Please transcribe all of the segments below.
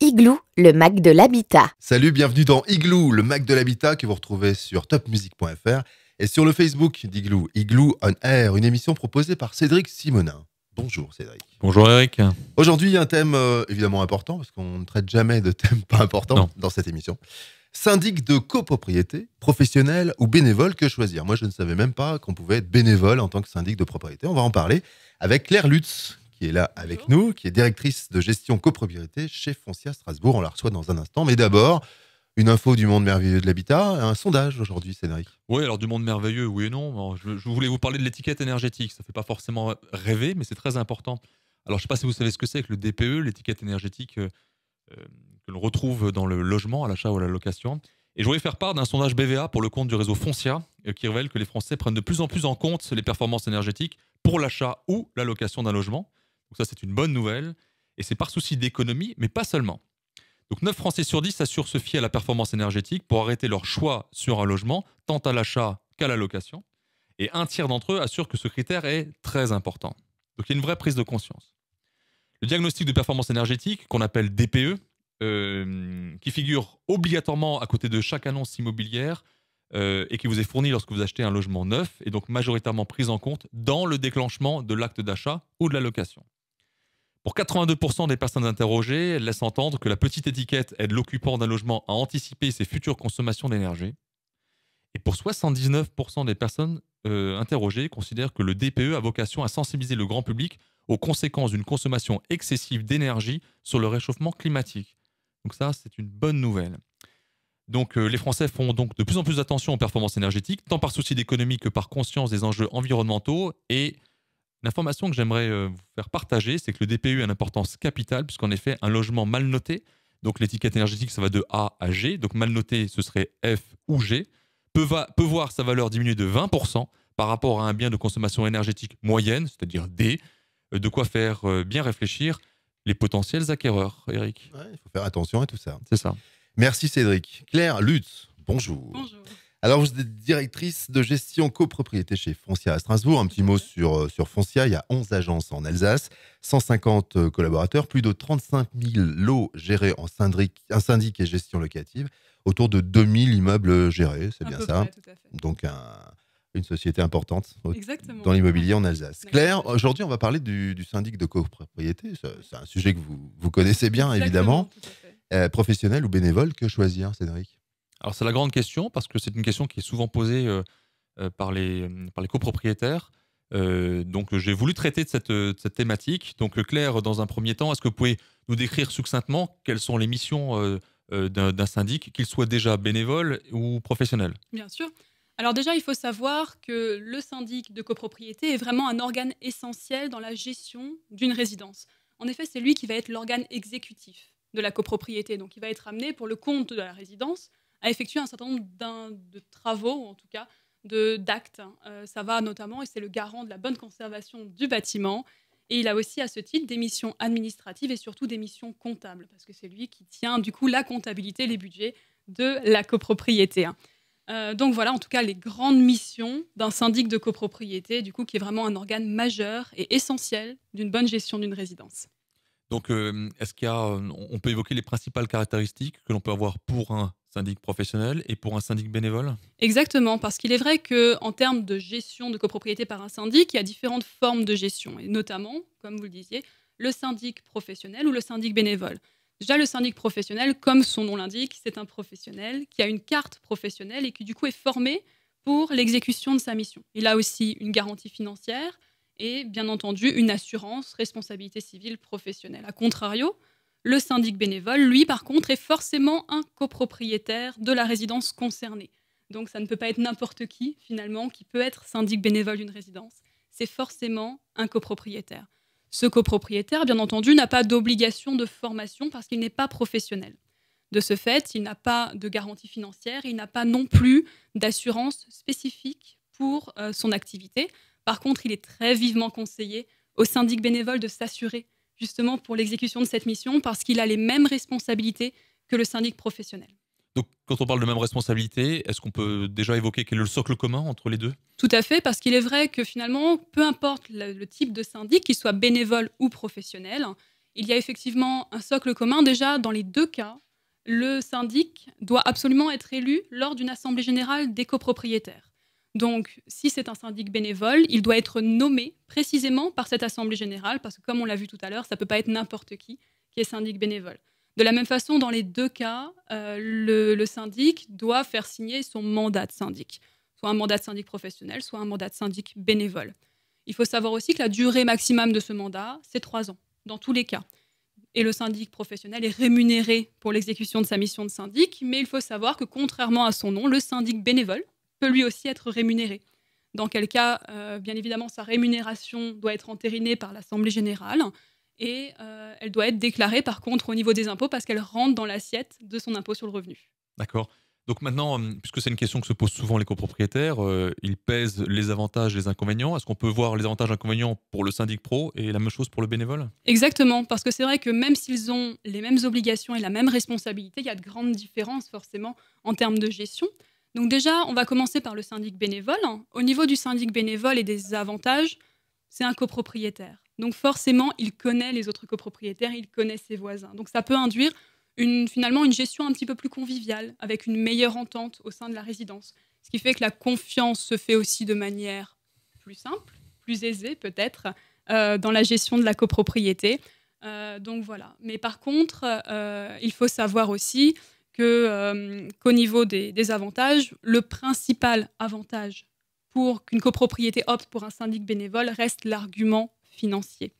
Igloo, le Mac de l'habitat. Salut, bienvenue dans Igloo, le Mac de l'habitat que vous retrouvez sur topmusic.fr et sur le Facebook d'Igloo, Igloo on Air, une émission proposée par Cédric Simonin. Bonjour Cédric. Bonjour Eric. Aujourd'hui, il y a un thème évidemment important, parce qu'on ne traite jamais de thèmes pas importants dans cette émission. Syndic de copropriété, professionnel ou bénévole, que choisir? Moi, je ne savais même pas qu'on pouvait être bénévole en tant que syndic de propriété. On va en parler avec Claire Lutz, qui est là avec nous, qui est directrice de gestion copropriété chez Foncia Strasbourg. On la reçoit dans un instant. Mais d'abord, une info du monde merveilleux de l'habitat, un sondage aujourd'hui, Cédric. Oui, alors du monde merveilleux, oui et non. Alors, je voulais vous parler de l'étiquette énergétique. Ça ne fait pas forcément rêver, mais c'est très important. Alors, je ne sais pas si vous savez ce que c'est que le DPE, l'étiquette énergétique que l'on retrouve dans le logement, à l'achat ou à la location. Et je voulais faire part d'un sondage BVA pour le compte du réseau Foncia qui révèle que les Français prennent de plus en plus en compte les performances énergétiques pour l'achat ou la location d'un logement. Donc ça, c'est une bonne nouvelle. Et c'est par souci d'économie, mais pas seulement. Donc 9 Français sur 10 assurent se fier à la performance énergétique pour arrêter leur choix sur un logement, tant à l'achat qu'à la location. Et un tiers d'entre eux assurent que ce critère est très important. Donc il y a une vraie prise de conscience. Le diagnostic de performance énergétique, qu'on appelle DPE, qui figure obligatoirement à côté de chaque annonce immobilière et qui vous est fourni lorsque vous achetez un logement neuf, est donc majoritairement pris en compte dans le déclenchement de l'acte d'achat ou de la location. Pour 82% des personnes interrogées, elles laissent entendre que la petite étiquette aide l'occupant d'un logement à anticiper ses futures consommations d'énergie. Et pour 79% des personnes interrogées, considèrent que le DPE a vocation à sensibiliser le grand public aux conséquences d'une consommation excessive d'énergie sur le réchauffement climatique. Donc ça, c'est une bonne nouvelle. Donc les Français font donc de plus en plus attention aux performances énergétiques, tant par souci d'économie que par conscience des enjeux environnementaux. Et l'information que j'aimerais vous faire partager, c'est que le DPE a une importance capitale, puisqu'en effet, un logement mal noté, donc l'étiquette énergétique, ça va de A à G, donc mal noté, ce serait F ou G, peut voir sa valeur diminuer de 20% par rapport à un bien de consommation énergétique moyenne, c'est-à-dire D, de quoi faire bien réfléchir les potentiels acquéreurs, Eric. Ouais, il faut faire attention à tout ça. C'est ça. Merci Cédric. Claire Lutz, bonjour. Bonjour. Alors, vous êtes directrice de gestion copropriété chez Foncia à Strasbourg. Un petit mot sur Foncia. Il y a 11 agences en Alsace, 150 collaborateurs, plus de 35 000 lots gérés en syndic et gestion locative, autour de 2000 immeubles gérés, c'est bien ça. Près, tout à fait. Donc, une société importante Exactement. dans l'immobilier en Alsace. D'accord. Claire, aujourd'hui, on va parler du syndic de copropriété. C'est un sujet que vous connaissez bien, Exactement, évidemment. tout à fait. Professionnel ou bénévole, que choisir, Cédric? Alors c'est la grande question, parce que c'est une question qui est souvent posée par les copropriétaires. Donc j'ai voulu traiter de cette thématique. Donc Claire, dans un premier temps, est-ce que vous pouvez nous décrire succinctement quelles sont les missions d'un syndic, qu'il soit déjà bénévole ou professionnel? Bien sûr. Alors déjà, il faut savoir que le syndic de copropriété est vraiment un organe essentiel dans la gestion d'une résidence. En effet, c'est lui qui va être l'organe exécutif de la copropriété. Donc il va être amené, pour le compte de la résidence, à effectuer un certain nombre de travaux, ou en tout cas d'actes. Ça va notamment, et c'est le garant de la bonne conservation du bâtiment. Et il a aussi à ce titre des missions administratives et surtout des missions comptables, parce que c'est lui qui tient du coup la comptabilité, les budgets de la copropriété. Donc voilà, en tout cas, les grandes missions d'un syndic de copropriété, du coup, qui est vraiment un organe majeur et essentiel d'une bonne gestion d'une résidence. Donc est-ce qu'il y a, on peut évoquer les principales caractéristiques que l'on peut avoir pour un syndic professionnel et pour un syndic bénévole? Exactement, parce qu'il est vrai qu'en termes de gestion de copropriété par un syndic, il y a différentes formes de gestion, et notamment, comme vous le disiez, le syndic professionnel ou le syndic bénévole. Déjà, le syndic professionnel, comme son nom l'indique, c'est un professionnel qui a une carte professionnelle et qui du coup est formé pour l'exécution de sa mission. Il a aussi une garantie financière et bien entendu une assurance responsabilité civile professionnelle. A contrario, le syndic bénévole, lui par contre, est forcément un copropriétaire de la résidence concernée. Donc ça ne peut pas être n'importe qui finalement qui peut être syndic bénévole d'une résidence. C'est forcément un copropriétaire. Ce copropriétaire, bien entendu, n'a pas d'obligation de formation parce qu'il n'est pas professionnel. De ce fait, il n'a pas de garantie financière, il n'a pas non plus d'assurance spécifique pour son activité. Par contre, il est très vivement conseillé au syndic bénévole de s'assurer justement pour l'exécution de cette mission parce qu'il a les mêmes responsabilités que le syndic professionnel. Donc, quand on parle de même responsabilité, est-ce qu'on peut déjà évoquer quel est le socle commun entre les deux? Tout à fait, parce qu'il est vrai que finalement, peu importe le type de syndic, qu'il soit bénévole ou professionnel, il y a effectivement un socle commun. Déjà, dans les deux cas, le syndic doit absolument être élu lors d'une assemblée générale des copropriétaires. Donc, si c'est un syndic bénévole, il doit être nommé précisément par cette assemblée générale, parce que comme on l'a vu tout à l'heure, ça ne peut pas être n'importe qui est syndic bénévole. De la même façon, dans les deux cas, le syndic doit faire signer son mandat de syndic, soit un mandat de syndic professionnel, soit un mandat de syndic bénévole. Il faut savoir aussi que la durée maximum de ce mandat, c'est 3 ans, dans tous les cas. Et le syndic professionnel est rémunéré pour l'exécution de sa mission de syndic, mais il faut savoir que contrairement à son nom, le syndic bénévole peut lui aussi être rémunéré. Dans quel cas, bien évidemment, sa rémunération doit être entérinée par l'Assemblée générale et elle doit être déclarée par contre au niveau des impôts parce qu'elle rentre dans l'assiette de son impôt sur le revenu. D'accord. Donc maintenant, puisque c'est une question que se posent souvent les copropriétaires, ils pèsent les avantages et les inconvénients. Est-ce qu'on peut voir les avantages et inconvénients pour le syndic pro et la même chose pour le bénévole? Exactement, parce que c'est vrai que même s'ils ont les mêmes obligations et la même responsabilité, il y a de grandes différences forcément en termes de gestion. Donc déjà, on va commencer par le syndic bénévole. Au niveau du syndic bénévole et des avantages, c'est un copropriétaire. Donc forcément, il connaît les autres copropriétaires, il connaît ses voisins. Donc ça peut induire finalement une gestion un petit peu plus conviviale, avec une meilleure entente au sein de la résidence. Ce qui fait que la confiance se fait aussi de manière plus simple, plus aisée peut-être, dans la gestion de la copropriété. Donc voilà. Mais par contre, il faut savoir aussi qu'au niveau des avantages, le principal avantage pour qu'une copropriété opte pour un syndic bénévole reste l'argument financier.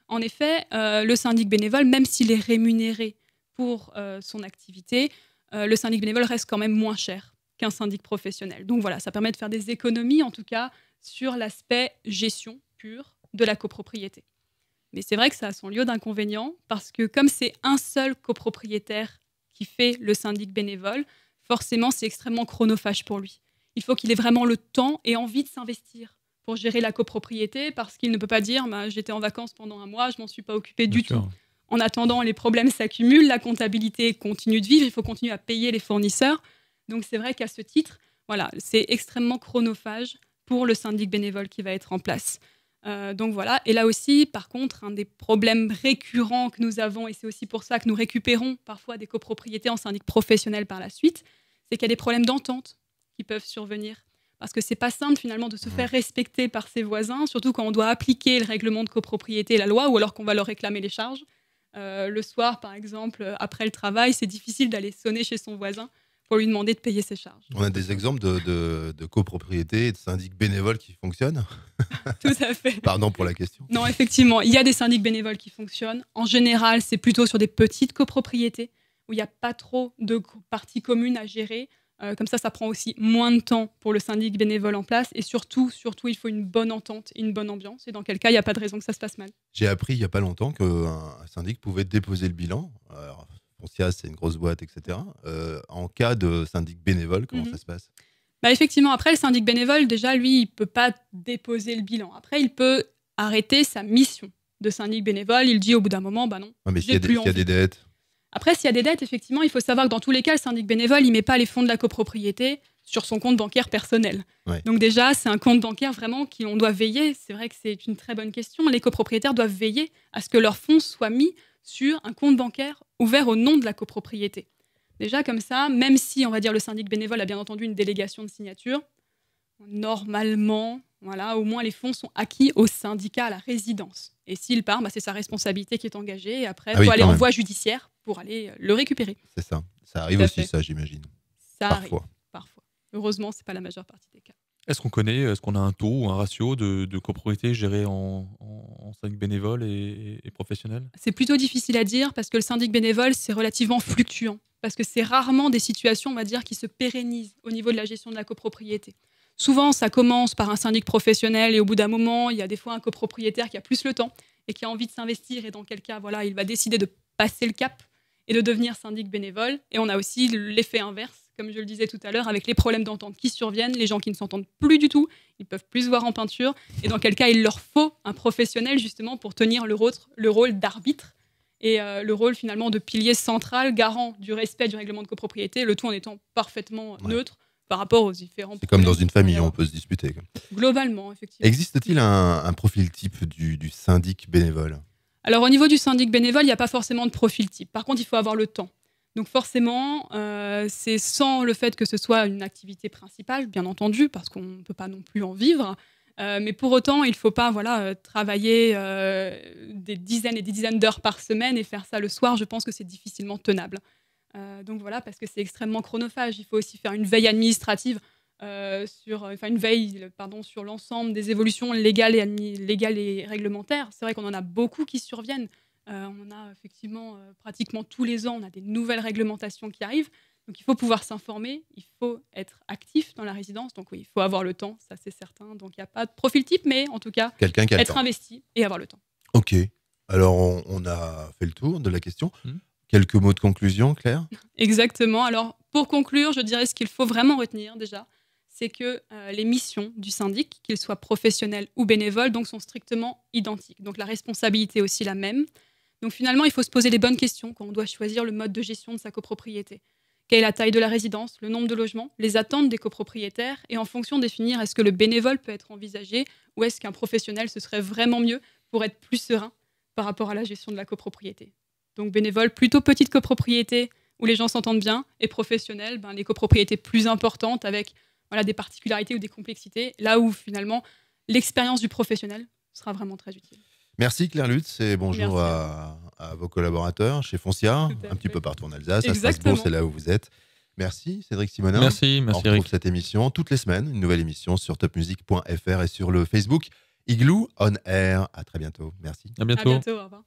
En effet, le syndic bénévole, même s'il est rémunéré pour son activité, le syndic bénévole reste quand même moins cher qu'un syndic professionnel. Donc voilà, ça permet de faire des économies, en tout cas, sur l'aspect gestion pure de la copropriété. Mais c'est vrai que ça a son lieu d'inconvénient, parce que comme c'est un seul copropriétaire qui fait le syndic bénévole, forcément, c'est extrêmement chronophage pour lui. Il faut qu'il ait vraiment le temps et envie de s'investir pour gérer la copropriété, parce qu'il ne peut pas dire « j'étais en vacances pendant un mois, je ne m'en suis pas occupé du tout ». En attendant, les problèmes s'accumulent, la comptabilité continue de vivre, il faut continuer à payer les fournisseurs. Donc c'est vrai qu'à ce titre, voilà, c'est extrêmement chronophage pour le syndic bénévole qui va être en place. Donc voilà, et là aussi, par contre, un des problèmes récurrents que nous avons, et c'est aussi pour ça que nous récupérons parfois des copropriétés en syndic professionnel par la suite, c'est qu'il y a des problèmes d'entente qui peuvent survenir. Parce que c'est pas simple finalement de se faire respecter par ses voisins, surtout quand on doit appliquer le règlement de copropriété et la loi, ou alors qu'on va leur réclamer les charges. Le soir, par exemple, après le travail, c'est difficile d'aller sonner chez son voisin pour lui demander de payer ses charges. On a des exemples de copropriétés et de syndics bénévoles qui fonctionnent? Tout à fait. Pardon pour la question. Non, effectivement, il y a des syndics bénévoles qui fonctionnent. En général, c'est plutôt sur des petites copropriétés où il n'y a pas trop de parties communes à gérer. Comme ça prend aussi moins de temps pour le syndic bénévole en place. Et surtout, il faut une bonne entente et une bonne ambiance. Et dans quel cas, il n'y a pas de raison que ça se passe mal. J'ai appris il n'y a pas longtemps qu'un syndic pouvait déposer le bilan. Alors, Foncia, c'est une grosse boîte, etc. En cas de syndic bénévole, comment ça se passe? Effectivement, après, le syndic bénévole, déjà, lui, il ne peut pas déposer le bilan. Après, il peut arrêter sa mission de syndic bénévole. Il dit au bout d'un moment, non, mais s'il y a des dettes. Après, s'il y a des dettes, effectivement, il faut savoir que dans tous les cas, le syndic bénévole, il ne met pas les fonds de la copropriété sur son compte bancaire personnel. Ouais. Donc déjà, c'est un compte bancaire vraiment on doit veiller. C'est vrai que c'est une très bonne question. Les copropriétaires doivent veiller à ce que leurs fonds soient mis sur un compte bancaire ouvert au nom de la copropriété. Déjà, comme ça, même si, on va dire, le syndic bénévole a bien entendu une délégation de signature, normalement, voilà, au moins les fonds sont acquis au syndicat, à la résidence. Et s'il part, c'est sa responsabilité qui est engagée. Et après, il faut aller en voie judiciaire pour aller le récupérer. C'est ça. Ça arrive aussi, ça, j'imagine. Ça arrive, parfois. Heureusement, ce n'est pas la majeure partie des cas. Est-ce qu'on a un taux ou un ratio de copropriété gérée en syndic bénévole et professionnel? C'est plutôt difficile à dire parce que le syndic bénévole, c'est relativement fluctuant. Parce que c'est rarement des situations, on va dire, qui se pérennisent au niveau de la gestion de la copropriété. Souvent, ça commence par un syndic professionnel et au bout d'un moment, il y a des fois un copropriétaire qui a plus le temps et qui a envie de s'investir et dans quel cas, voilà, il va décider de passer le cap et de devenir syndic bénévole. Et on a aussi l'effet inverse, comme je le disais tout à l'heure, avec les problèmes d'entente qui surviennent, les gens qui ne s'entendent plus du tout, ils ne peuvent plus se voir en peinture et dans quel cas, il leur faut un professionnel justement pour tenir le rôle d'arbitre et le rôle finalement de pilier central, garant du respect du règlement de copropriété, le tout en étant parfaitement neutre par rapport aux différents... C'est comme dans une famille, on peut se disputer. Globalement, effectivement. Existe-t-il un profil type du syndic bénévole? Alors au niveau du syndic bénévole, il n'y a pas forcément de profil type. Par contre, il faut avoir le temps. Donc forcément, c'est sans le fait que ce soit une activité principale, bien entendu, parce qu'on ne peut pas non plus en vivre. Mais pour autant, il ne faut pas travailler des dizaines et des dizaines d'heures par semaine et faire ça le soir. Je pense que c'est difficilement tenable. Donc voilà, parce que c'est extrêmement chronophage. Il faut aussi faire une veille administrative sur l'ensemble des évolutions légales et réglementaires. C'est vrai qu'on en a beaucoup qui surviennent. On en a effectivement pratiquement tous les ans, on a des nouvelles réglementations qui arrivent. Donc il faut pouvoir s'informer, il faut être actif dans la résidence. Donc oui, il faut avoir le temps, ça c'est certain. Donc il n'y a pas de profil type, mais en tout cas, quelqu'un qui a être investi et avoir le temps. Ok, alors on a fait le tour de la question. Quelques mots de conclusion, Claire? Exactement. Alors pour conclure, je dirais ce qu'il faut vraiment retenir déjà, c'est que les missions du syndic, qu'ils soient professionnels ou bénévoles, donc, sont strictement identiques. Donc la responsabilité est aussi la même. Donc finalement, il faut se poser les bonnes questions quand on doit choisir le mode de gestion de sa copropriété. Quelle est la taille de la résidence, le nombre de logements, les attentes des copropriétaires, et en fonction définir est-ce que le bénévole peut être envisagé ou est-ce qu'un professionnel ce serait vraiment mieux pour être plus serein par rapport à la gestion de la copropriété. Donc bénévole, plutôt petite copropriété où les gens s'entendent bien, et professionnel, les copropriétés plus importantes avec des particularités ou des complexités, là où finalement l'expérience du professionnel sera vraiment très utile. Merci Claire Lutz et bonjour à vos collaborateurs chez Foncia, un petit peu partout en Alsace, à Strasbourg, c'est là où vous êtes. Merci Cédric Simonin. Merci On retrouve Eric. cette émission toutes les semaines, une nouvelle émission sur topmusic.fr et sur le Facebook Igloo on Air. À très bientôt. Merci. À bientôt. À bientôt, au revoir.